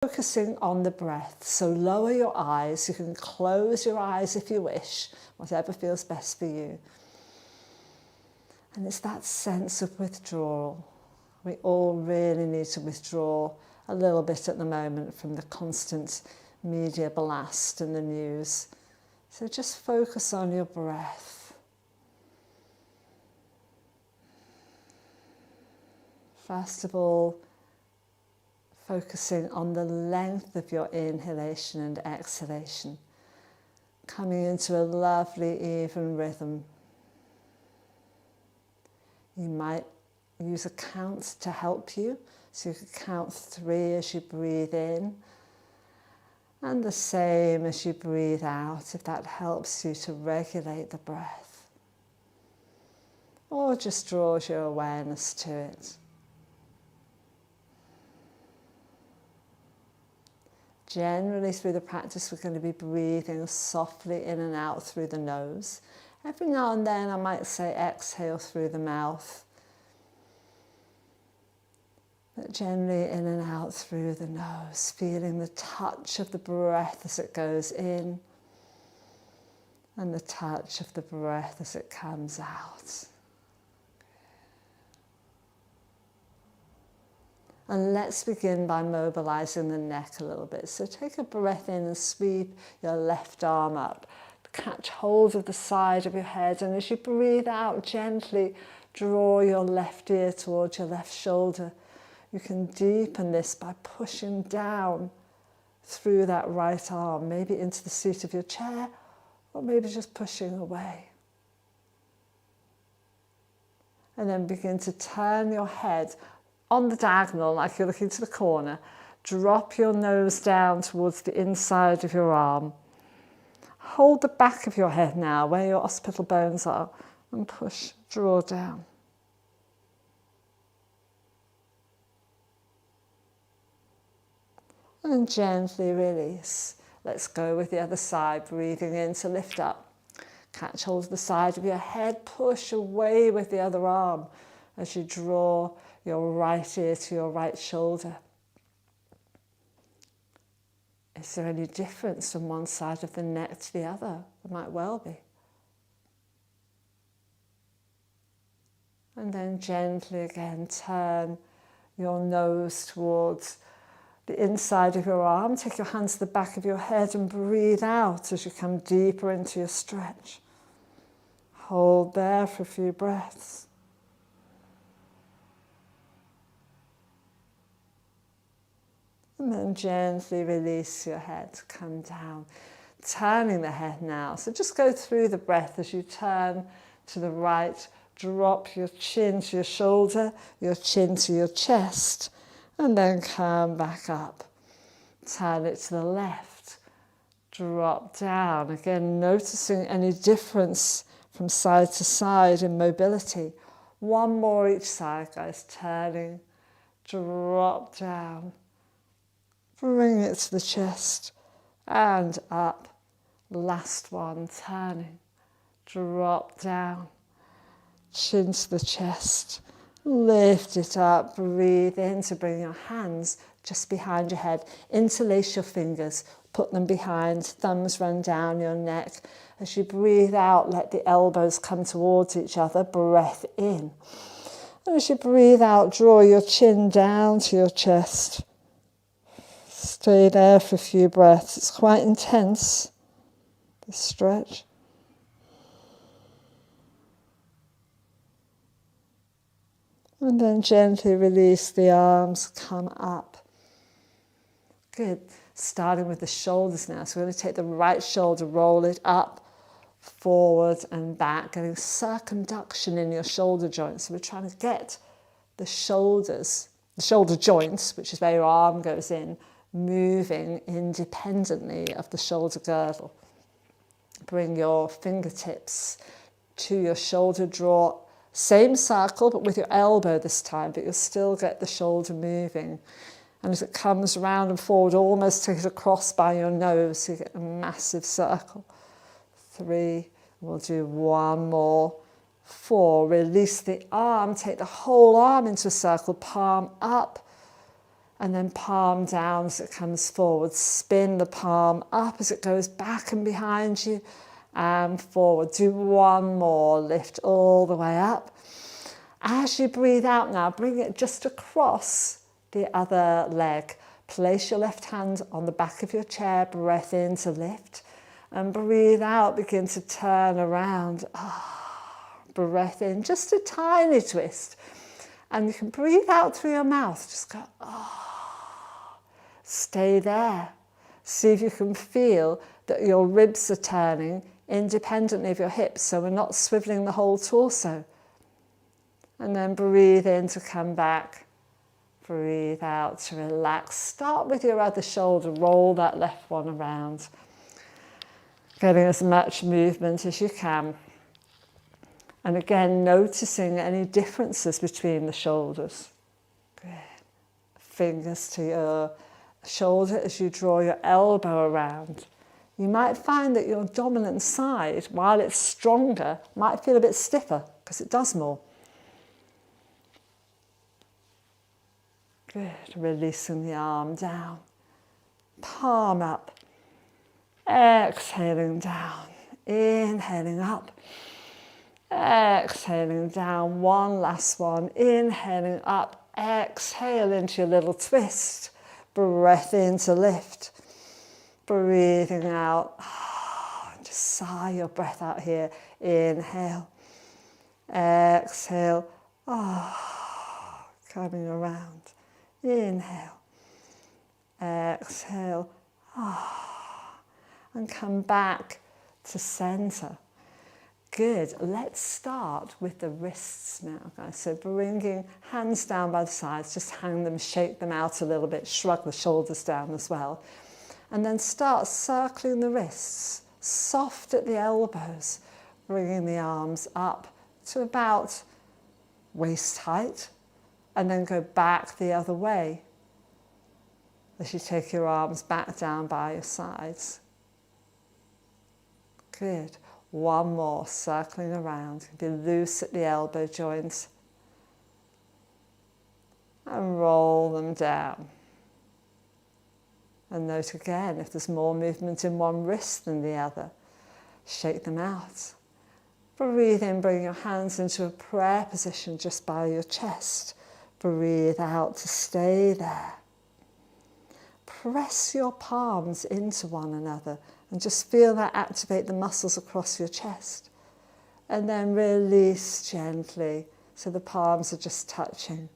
Focusing on the breath. So lower your eyes. You can close your eyes if you wish, whatever feels best for you. And it's that sense of withdrawal. We all really need to withdraw a little bit at the moment from the constant media blast and the news. So just focus on your breath. First of all, focusing on the length of your inhalation and exhalation, coming into a lovely even rhythm. You might use a count to help you, so you could count 3 as you breathe in, and the same as you breathe out, if that helps you to regulate the breath, or just draws your awareness to it. Generally through the practice, we're going to be breathing softly in and out through the nose. Every now and then I might say exhale through the mouth. But generally in and out through the nose, feeling the touch of the breath as it goes in and the touch of the breath as it comes out. And let's begin by mobilizing the neck a little bit. So take a breath in and sweep your left arm up. Catch hold of the side of your head, and as you breathe out, gently draw your left ear towards your left shoulder. You can deepen this by pushing down through that right arm, maybe into the seat of your chair, or maybe just pushing away. And then begin to turn your head on the diagonal, like you're looking to the corner. Drop your nose down towards the inside of your arm. Hold the back of your head now, where your occipital bones are, and push, draw down. And gently release. Let's go with the other side, breathing in to lift up. Catch hold of the side of your head, push away with the other arm as you draw your right ear to your right shoulder. Is there any difference from one side of the neck to the other? There might well be. And then gently again turn your nose towards the inside of your arm. Take your hands to the back of your head and breathe out as you come deeper into your stretch. Hold there for a few breaths. And then gently release your head, come down, turning the head now. So just go through the breath as you turn to the right, drop your chin to your shoulder, your chin to your chest, and then come back up. Turn it to the left, drop down. Again, noticing any difference from side to side in mobility. One more each side, guys, turning, drop down. Bring it to the chest and up. Last one, turning, drop down, chin to the chest, lift it up, breathe in to bring your hands just behind your head. Interlace your fingers, put them behind, thumbs run down your neck. As you breathe out, let the elbows come towards each other, breath in. And as you breathe out, draw your chin down to your chest. Stay there for a few breaths. It's quite intense, this stretch. And then gently release the arms, come up. Good. Starting with the shoulders now. So we're going to take the right shoulder, roll it up, forward and back, getting circumduction in your shoulder joints. So we're trying to get the shoulders, the shoulder joints, which is where your arm goes in, moving independently of the shoulder girdle. Bring your fingertips to your shoulder, draw same circle but with your elbow this time, but you'll still get the shoulder moving. And as it comes round and forward, almost take it across by your nose so you get a massive circle. 3, we'll do 1 more. 4, release the arm, take the whole arm into a circle, palm up. And then palm down as it comes forward. Spin the palm up as it goes back and behind you and forward. Do one more. Lift all the way up. As you breathe out now, bring it just across the other leg. Place your left hand on the back of your chair. Breath in to lift. And breathe out. Begin to turn around. Breath in. Just a tiny twist. And you can breathe out through your mouth. Just go, Stay there. See if you can feel that your ribs are turning independently of your hips, so we're not swiveling the whole torso. And then breathe in to come back. Breathe out to relax. Start with your other shoulder. Roll that left one around. Getting as much movement as you can. And again, noticing any differences between the shoulders. Good. Fingers to your shoulder as you draw your elbow around. You might find that your dominant side, while it's stronger, might feel a bit stiffer because it does more. Good. Releasing the arm down. Palm up. Exhaling down. Inhaling up. Exhaling down. One last one. Inhaling up. Exhale into your little twist. Breath in to lift. Breathing out. Just sigh your breath out here. Inhale. Exhale. Coming around. Inhale. Exhale. And come back to center. Good. Let's start with the wrists now, guys. So bringing hands down by the sides, just hang them, shake them out a little bit, shrug the shoulders down as well. And then start circling the wrists, soft at the elbows, bringing the arms up to about waist height, and then go back the other way as you take your arms back down by your sides. Good. One more, circling around. Be loose at the elbow joints. And roll them down. And note again if there's more movement in one wrist than the other. Shake them out. Breathe in, bring your hands into a prayer position just by your chest. Breathe out to stay there. Press your palms into one another and just feel that activate the muscles across your chest. And then release gently so the palms are just touching.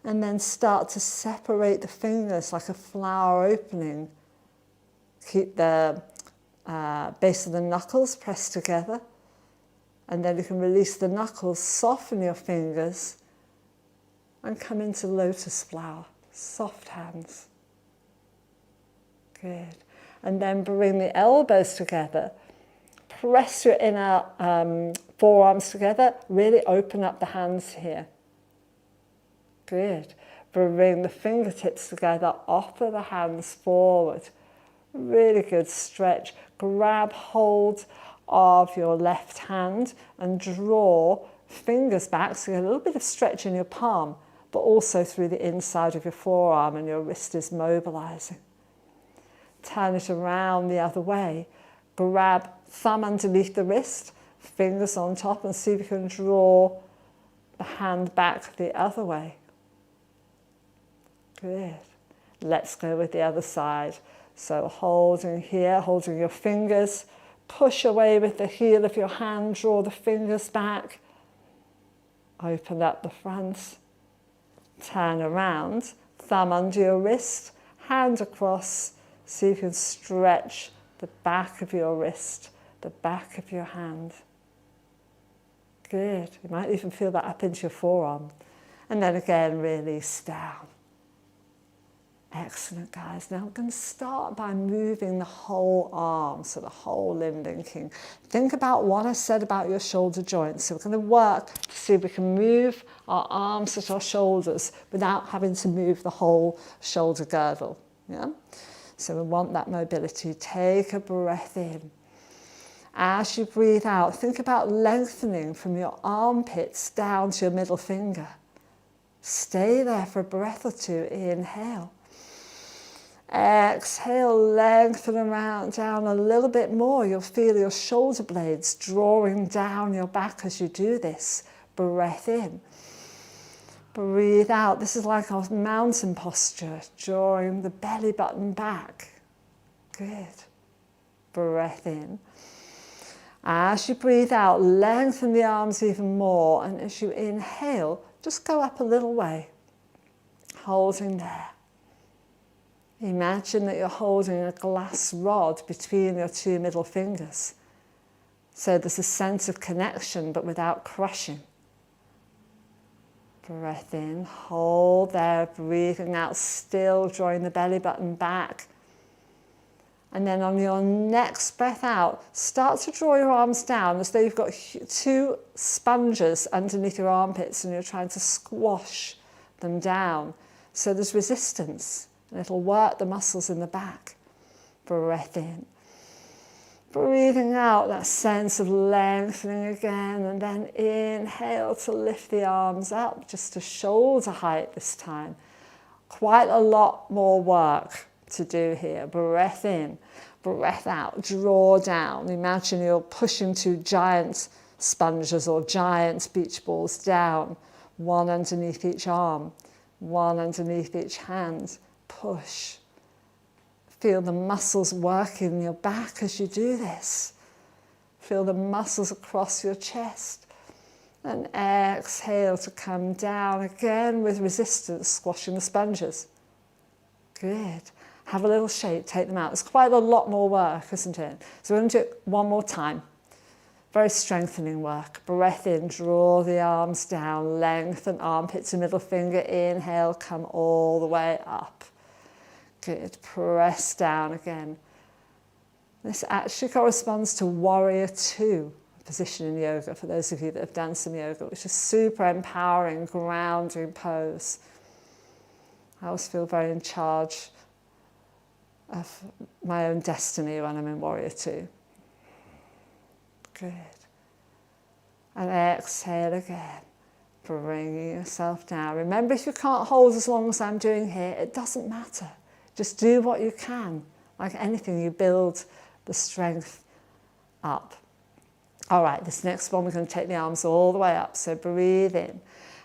And then start to separate the fingers like a flower opening. Keep the base of the knuckles pressed together. And then you can release the knuckles, soften your fingers, and come into lotus flower. Soft hands. Good. And then bring the elbows together. Press your inner forearms together. Really open up the hands here. Good. Bring the fingertips together. Offer the hands forward. Really good stretch. Grab hold of your left hand and draw fingers back. So you get a little bit of stretch in your palm, but also through the inside of your forearm, and your wrist is mobilizing. Turn it around the other way. Grab thumb underneath the wrist, fingers on top, and see if you can draw the hand back the other way. Good. Let's go with the other side. So holding here, holding your fingers, push away with the heel of your hand, draw the fingers back, open up the front, turn around, thumb under your wrist, hand across. See if you can stretch the back of your wrist, the back of your hand. Good. You might even feel that up into your forearm. And then again, release down. Excellent, guys. Now I'm going to start by moving the whole arm, so the whole limb linking. Think about what I said about your shoulder joints. So we're going to work to see if we can move our arms at our shoulders without having to move the whole shoulder girdle. Yeah? So we want that mobility. Take a breath in. As you breathe out, think about lengthening from your armpits down to your middle finger. Stay there for a breath or two. Inhale. Exhale, lengthen around down a little bit more. You'll feel your shoulder blades drawing down your back as you do this. Breath in. Breathe out. This is like our mountain posture, drawing the belly button back. Good. Breath in. As you breathe out, lengthen the arms even more. And as you inhale, just go up a little way, holding there. Imagine that you're holding a glass rod between your two middle fingers. So there's a sense of connection, but without crushing. Breath in, hold there, breathing out, still drawing the belly button back. And then on your next breath out, start to draw your arms down as though you've got two sponges underneath your armpits and you're trying to squash them down. So there's resistance. And it'll work the muscles in the back. Breath in. Breathing out, that sense of lengthening again. And then inhale to lift the arms up, just to shoulder height this time. Quite a lot more work to do here. Breath in, breath out, draw down. Imagine you're pushing two giant sponges or giant beach balls down. One underneath each arm, one underneath each hand. Push. Feel the muscles working in your back as you do this. Feel the muscles across your chest. And exhale to come down again with resistance, squashing the sponges. Good. Have a little shake, take them out. It's quite a lot more work, isn't it? So we're going to do it one more time. Very strengthening work. Breath in, draw the arms down, lengthen armpit to middle finger. Inhale, come all the way up. Good. Press down again. This actually corresponds to Warrior 2 position in yoga, for those of you that have done some yoga, which is super empowering, grounding pose. I always feel very in charge of my own destiny when I'm in Warrior 2. Good. And exhale again, bringing yourself down. Remember, if you can't hold as long as I'm doing here, it doesn't matter. Just do what you can. Like anything, you build the strength up. All right, this next one, we're going to take the arms all the way up. So breathe in.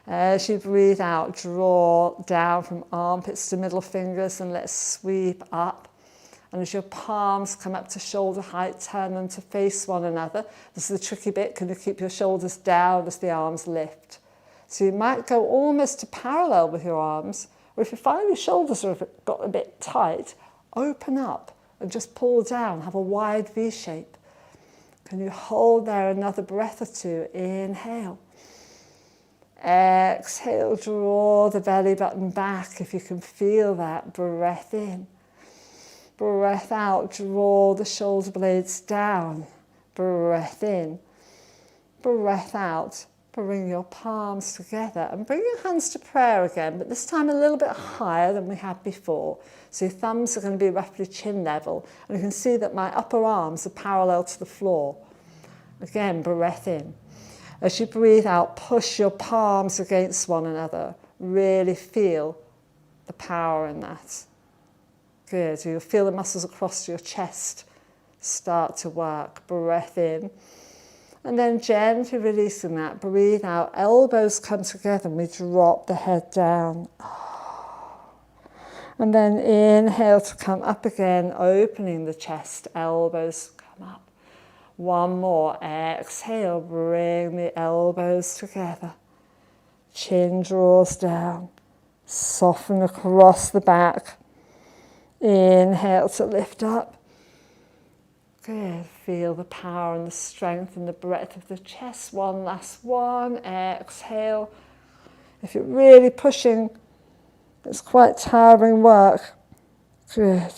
As you breathe out, draw down from armpits to middle fingers and let's sweep up. And as your palms come up to shoulder height, turn them to face one another. This is the tricky bit. Can you keep your shoulders down as the arms lift? So you might go almost to parallel with your arms, or if you find your shoulders have got a bit tight, open up and just pull down. Have a wide V shape. Can you hold there another breath or two? Inhale. Exhale, draw the belly button back if you can feel that. Breath in. Breath out, draw the shoulder blades down. Breath in. Breath out. Bring your palms together and bring your hands to prayer again, but this time a little bit higher than we had before. So your thumbs are going to be roughly chin level. And you can see that my upper arms are parallel to the floor. Again, breath in. As you breathe out, push your palms against one another. Really feel the power in that. Good. You'll feel the muscles across your chest start to work. Breath in. And then gently releasing that, breathe out, elbows come together and we drop the head down. And then inhale to come up again, opening the chest, elbows come up. One more, exhale, bring the elbows together. Chin draws down, soften across the back. Inhale to lift up. Good. Feel the power and the strength and the breadth of the chest. One last one. Exhale. If you're really pushing, it's quite tiring work. Good.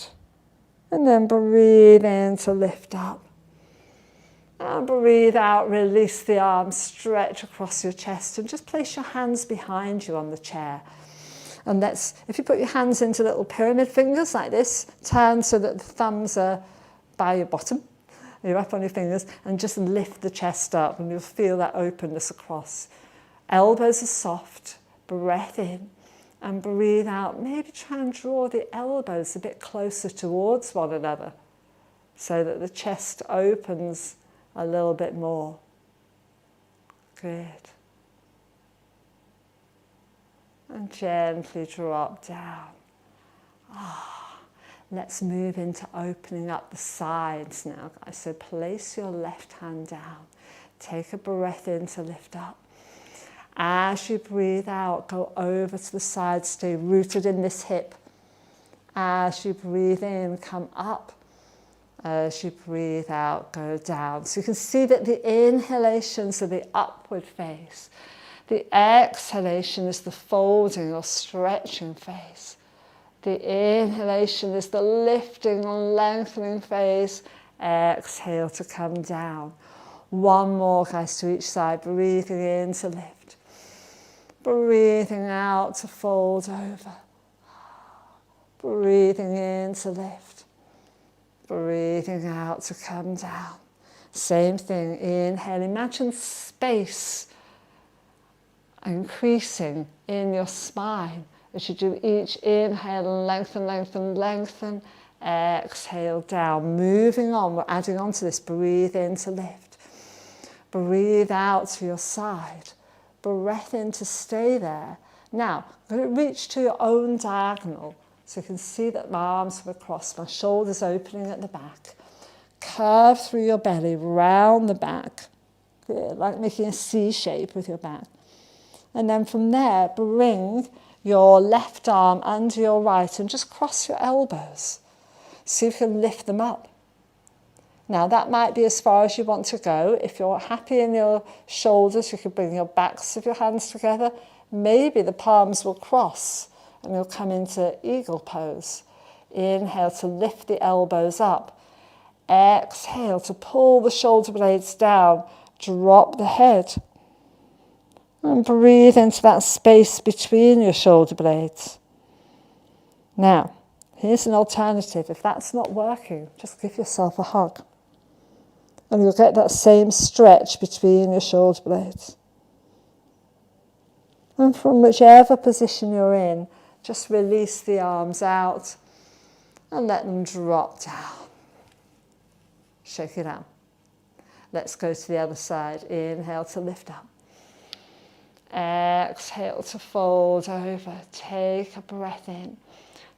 And then breathe in to lift up. And breathe out, release the arms, stretch across your chest and just place your hands behind you on the chair. And if you put your hands into little pyramid fingers like this, turn so that the thumbs are by your bottom, you're up on your fingers, and just lift the chest up and you'll feel that openness across. Elbows are soft, breath in. And breathe out. Maybe try and draw the elbows a bit closer towards one another so that the chest opens a little bit more. Good. And gently drop down. Let's move into opening up the sides now. So place your left hand down. Take a breath in to lift up. As you breathe out, go over to the side, stay rooted in this hip. As you breathe in, come up. As you breathe out, go down. So you can see that the inhalations are the upward phase. The exhalation is the folding or stretching phase. The inhalation is the lifting and lengthening phase. Exhale to come down. One more, guys, to each side. Breathing in to lift. Breathing out to fold over. Breathing in to lift. Breathing out to come down. Same thing. Inhale. Imagine space increasing in your spine as you do each inhale and lengthen, lengthen, lengthen. Exhale down. Moving on. We're adding on to this. Breathe in to lift. Breathe out to your side. Breath in to stay there. Now, I'm going to reach to your own diagonal. So you can see that my arms are across, my shoulders opening at the back. Curve through your belly, round the back. Good, like making a C shape with your back. And then from there, bring your left arm under your right and just cross your elbows. See if you can lift them up. Now that might be as far as you want to go. If you're happy in your shoulders, you can bring your backs of your hands together. Maybe the palms will cross and you'll come into eagle pose. Inhale to lift the elbows up. Exhale to pull the shoulder blades down. Drop the head. And breathe into that space between your shoulder blades. Now, here's an alternative. If that's not working, just give yourself a hug. And you'll get that same stretch between your shoulder blades. And from whichever position you're in, just release the arms out and let them drop down. Shake it out. Let's go to the other side. Inhale to lift up. Exhale to fold over. Take a breath in.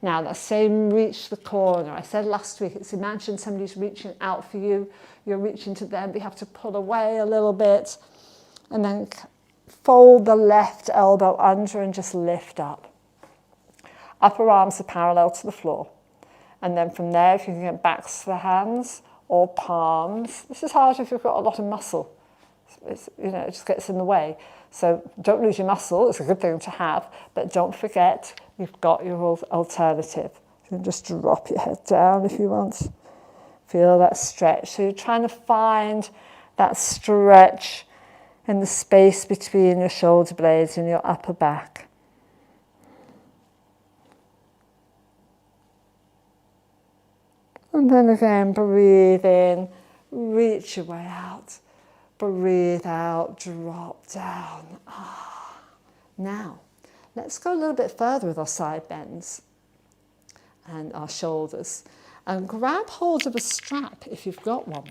Now that same reach the corner. I said last week, it's imagine somebody's reaching out for you. You're reaching to them, but you have to pull away a little bit. And then fold the left elbow under and just lift up. Upper arms are parallel to the floor. And then from there, if you can get backs to the hands or palms. This is hard if you've got a lot of muscle. It just gets in the way. So don't lose your muscle. It's a good thing to have. But don't forget, you've got your alternative. You can just drop your head down if you want. Feel that stretch. So you're trying to find that stretch in the space between your shoulder blades and your upper back. And then again, breathe in, reach your way out. Breathe out, drop down. Now, let's go a little bit further with our side bends and our shoulders. And grab hold of a strap if you've got one.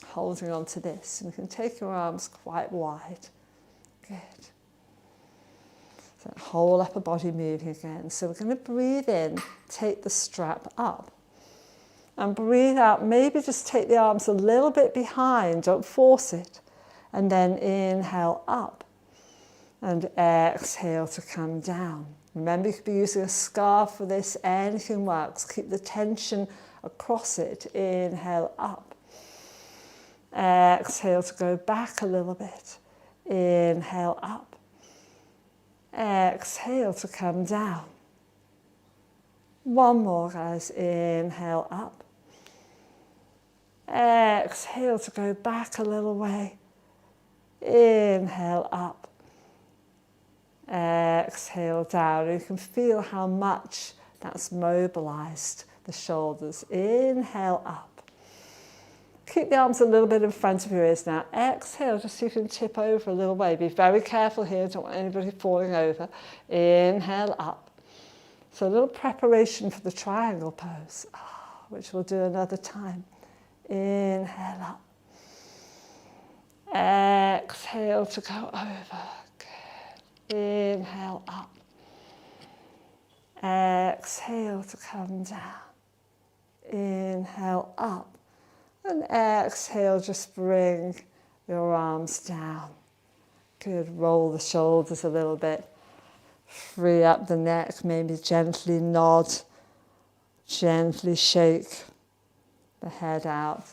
Holding on to this. And you can take your arms quite wide. Good. So whole upper body moving again. So we're going to breathe in, take the strap up. And breathe out, maybe just take the arms a little bit behind, don't force it. And then inhale up. And exhale to come down. Remember, you could be using a scarf for this, anything works. Keep the tension across it. Inhale up. Exhale to go back a little bit. Inhale up. Exhale to come down. One more, guys. Inhale up. Exhale to go back a little way. Inhale up. Exhale down. You can feel how much that's mobilized the shoulders. Inhale up. Keep the arms a little bit in front of your ears now. Exhale, just so you can tip over a little way. Be very careful here, don't want anybody falling over. Inhale up. So a little preparation for the triangle pose, which we'll do another time. Inhale up. Exhale to go over. Good. Inhale up. Exhale to come down. Inhale up. And exhale, just bring your arms down. Good. Roll the shoulders a little bit. Free up the neck. Maybe gently nod. Gently shake the head out.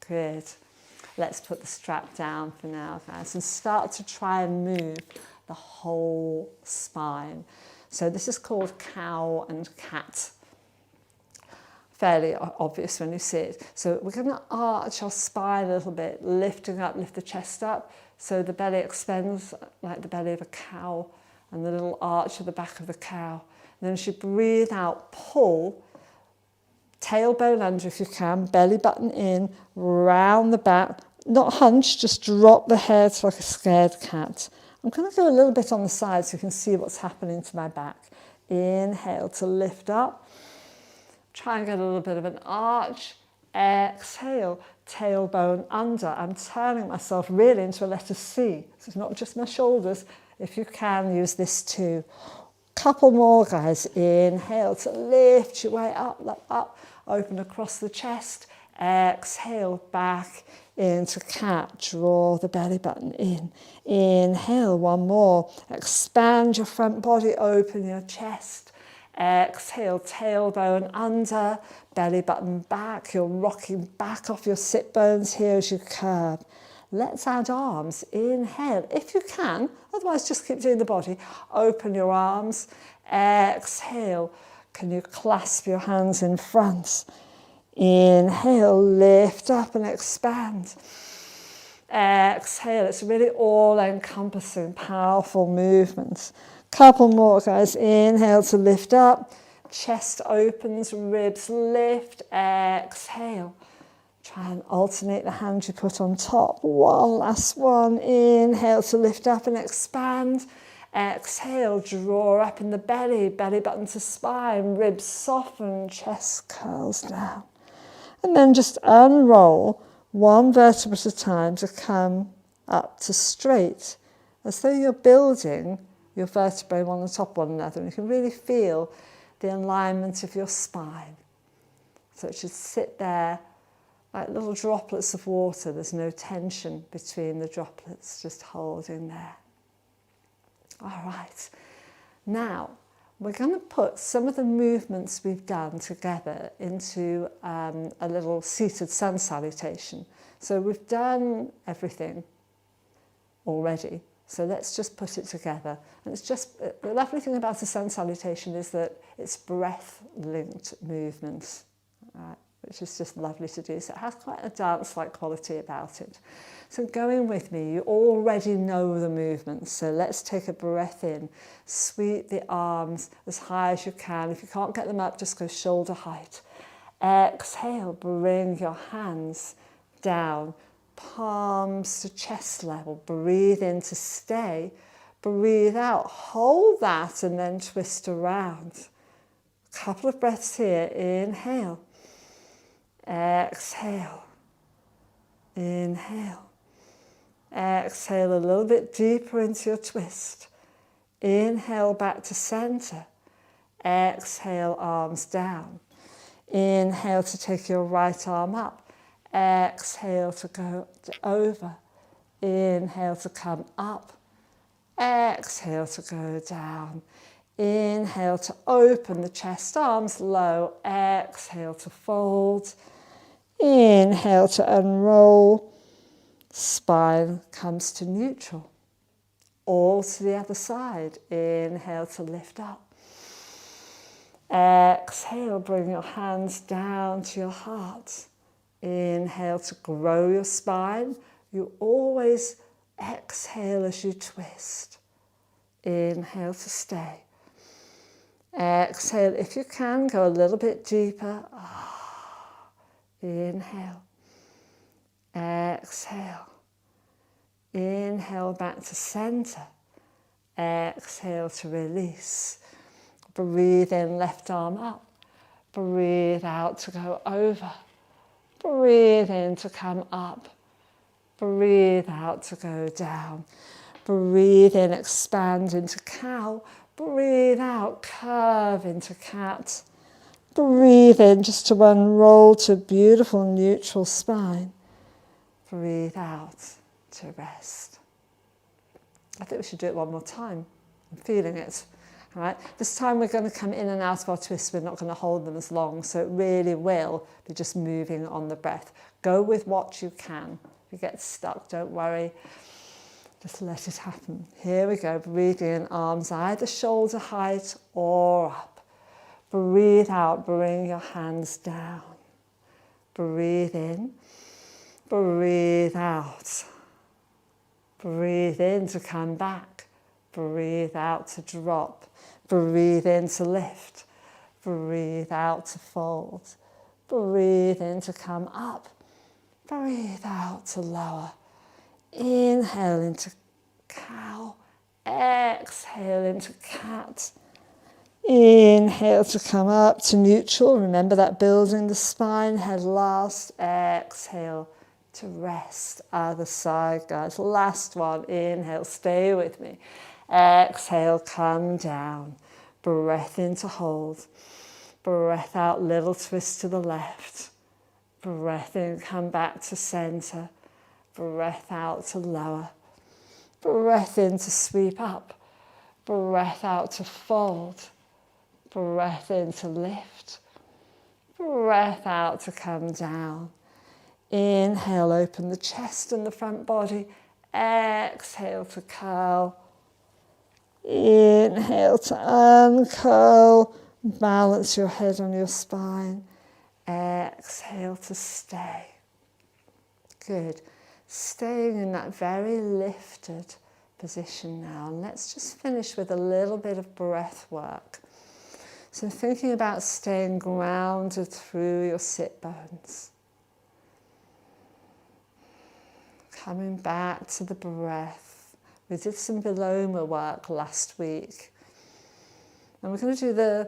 Good. Let's put the strap down for now, guys, and start to try and move the whole spine. So this is called cow and cat. Fairly obvious when you see it. So we're going to arch our spine a little bit, lifting up, lift the chest up, so the belly extends like the belly of a cow, and the little arch of the back of the cow. And then as you breathe out, pull, tailbone under if you can, belly button in, round the back, not hunch, just drop the head like a scared cat. I'm going to go a little bit on the side so you can see what's happening to my back. Inhale to lift up. Try and get a little bit of an arch. Exhale, tailbone under. I'm turning myself really into a letter C. So it's not just my shoulders. If you can, use this too. Couple more, guys. Inhale to lift your way up. Open across the chest. Exhale, back into cat. Draw the belly button in. Inhale, one more. Expand your front body, open your chest. Exhale, tailbone under, belly button back. You're rocking back off your sit bones here as you curve. Let's add arms. Inhale, if you can, otherwise just keep doing the body. Open your arms. Exhale, can you clasp your hands in front? Inhale, lift up and expand. Exhale, it's really all-encompassing, powerful movements. Couple more, guys. Inhale to lift up. Chest opens, ribs lift. Exhale. Try and alternate the hand you put on top. One last one. Inhale to lift up and expand. Exhale, draw up in the belly, belly button to spine, ribs soften, chest curls down. And then just unroll one vertebra at a time to come up to straight, as though you're building your vertebrae one on top of one another. And you can really feel the alignment of your spine. So it should sit there like little droplets of water. There's no tension between the droplets, just holding there. All right. Now, we're going to put some of the movements we've done together into a little seated sun salutation. So we've done everything already. So let's just put it together. And it's just, the lovely thing about a sun salutation is that it's breath-linked movements, right, which is just lovely to do. So it has quite a dance-like quality about it. So going with me, you already know the movements. So let's take a breath in. Sweep the arms as high as you can. If you can't get them up, just go shoulder height. Exhale, bring your hands down. Palms to chest level. Breathe in to stay. Breathe out. Hold that and then twist around. A couple of breaths here. Inhale. Exhale. Inhale. Exhale a little bit deeper into your twist. Inhale back to center. Exhale, arms down. Inhale to take your right arm up. Exhale to go over. Inhale to come up. Exhale to go down. Inhale to open the chest, arms low. Exhale to fold. Inhale to unroll. Spine comes to neutral. All to the other side. Inhale to lift up. Exhale, bring your hands down to your heart. Inhale to grow your spine. You always exhale as you twist. Inhale to stay. Exhale, if you can, go a little bit deeper. Inhale. Exhale. Inhale back to center. Exhale to release. Breathe in, left arm up. Breathe out to go over. Breathe in to come up. Breathe out to go down. Breathe in, expand into cow. Breathe out, curve into cat. Breathe in just to unroll to beautiful neutral spine. Breathe out to rest. I think we should do it one more time. I'm feeling it. All right. This time we're going to come in and out of our twists. We're not going to hold them as long, so it really will be just moving on the breath. Go with what you can. If you get stuck, don't worry. Just let it happen. Here we go. Breathe in, arms either shoulder height or up. Breathe out, bring your hands down. Breathe in. Breathe out. Breathe in to come back. Breathe out to drop. Breathe in to lift. Breathe out to fold. Breathe in to come up. Breathe out to lower. Inhale into cow. Exhale into cat. Inhale to come up to neutral. Remember that building the spine, head last. Exhale to rest. Other side, guys. Last one. Inhale, stay with me. Exhale, come down. Breath in to hold. Breath out, little twist to the left. Breath in, come back to center. Breath out to lower. Breath in to sweep up. Breath out to fold. Breath in to lift. Breath out to come down. Inhale, open the chest and the front body. Exhale to curl. Inhale to uncurl. Balance your head on your spine. Exhale to stay. Good. Staying in that very lifted position now. And let's just finish with a little bit of breath work. So thinking about staying grounded through your sit bones. Coming back to the breath. We did some Viloma work last week. And we're going to do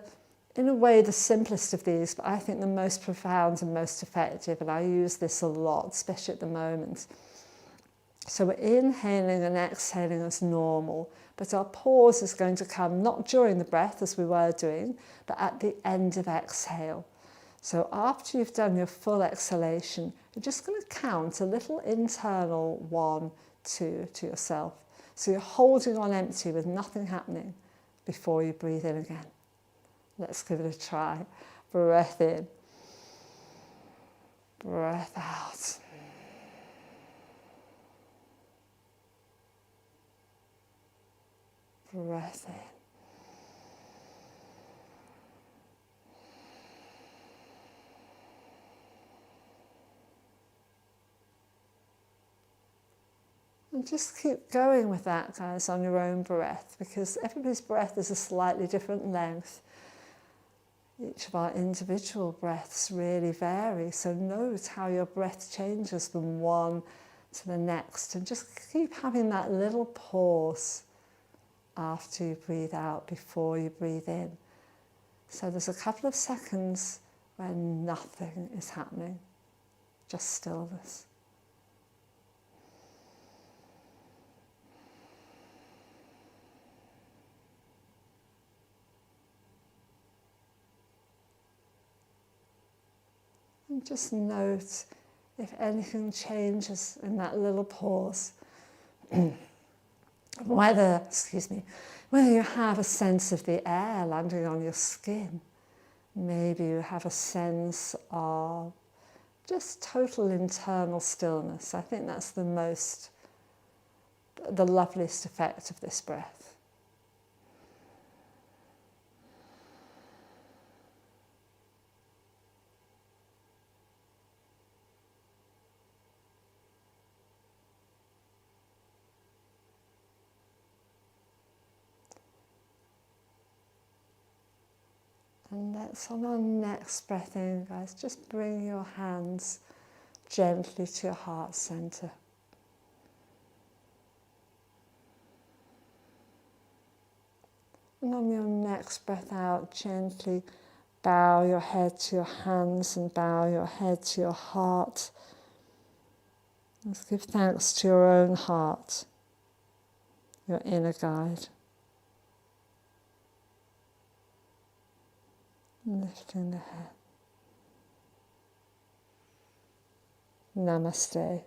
in a way, the simplest of these, but I think the most profound and most effective, and I use this a lot, especially at the moment. So we're inhaling and exhaling as normal, but our pause is going to come not during the breath, as we were doing, but at the end of exhale. So after you've done your full exhalation, you're just going to count a little internal 1, 2 to yourself. So you're holding on empty with nothing happening before you breathe in again. Let's give it a try. Breath in. Breath out. Breath in. And just keep going with that, guys, on your own breath, because everybody's breath is a slightly different length. Each of our individual breaths really vary, so note how your breath changes from one to the next, and just keep having that little pause after you breathe out, before you breathe in. So there's a couple of seconds where nothing is happening, just stillness. And just note if anything changes in that little pause. whether you have a sense of the air landing on your skin. Maybe you have a sense of just total internal stillness. I think that's the loveliest effect of this breath. And let's, on our next breath in, guys, just bring your hands gently to your heart center. And on your next breath out, gently bow your head to your hands and bow your head to your heart. Let's give thanks to your own heart, your inner guide. Lifting the head. Namaste.